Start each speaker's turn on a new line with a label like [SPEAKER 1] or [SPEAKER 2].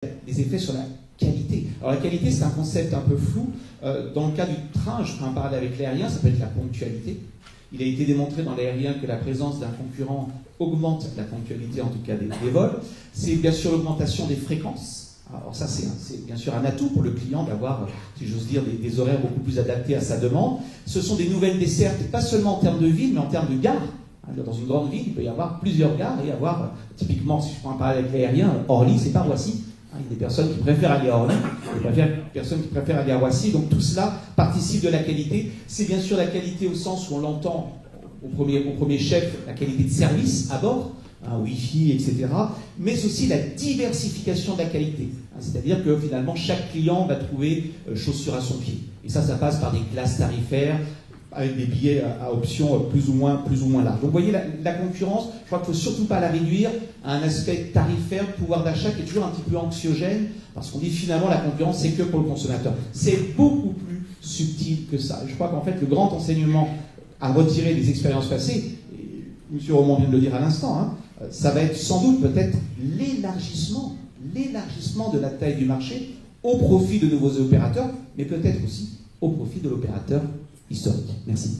[SPEAKER 1] des effets sur la qualité. Alors la qualité, c'est un concept un peu flou. Dans le cas du train, je ferai un parallèle avec l'aérien, ça peut être la ponctualité. Il a été démontré dans l'aérien que la présence d'un concurrent augmente la ponctualité, en tout cas des vols. C'est bien sûr l'augmentation des fréquences. Alors ça, c'est bien sûr un atout pour le client d'avoir, si j'ose dire, des horaires beaucoup plus adaptés à sa demande. Ce sont des nouvelles dessertes, pas seulement en termes de ville, mais en termes de gare. Dans une grande ville, il peut y avoir plusieurs gares et avoir, typiquement, si je prends un parallèle avec l'aérien, Orly, c'est pas Roissy. Il y a des personnes qui préfèrent aller à Orly, il y a des personnes qui préfèrent aller à Roissy. Donc tout cela participe de la qualité. C'est bien sûr la qualité au sens où on l'entend au premier chef, la qualité de service à bord, Wi-Fi, etc. Mais aussi la diversification de la qualité. C'est-à-dire que finalement, chaque client va trouver chaussure à son pied. Et ça passe par des classes tarifaires, avec des billets à options plus ou moins larges. Donc vous voyez, la concurrence, je crois qu'il ne faut surtout pas la réduire à un aspect tarifaire, pouvoir d'achat qui est toujours un petit peu anxiogène, parce qu'on dit finalement la concurrence, c'est que pour le consommateur. C'est beaucoup plus subtil que ça. Et je crois qu'en fait, le grand enseignement à retirer des expériences passées, et M. Romand vient de le dire à l'instant, ça va être sans doute peut-être l'élargissement de la taille du marché au profit de nouveaux opérateurs, mais peut-être aussi au profit de l'opérateur historique. Merci.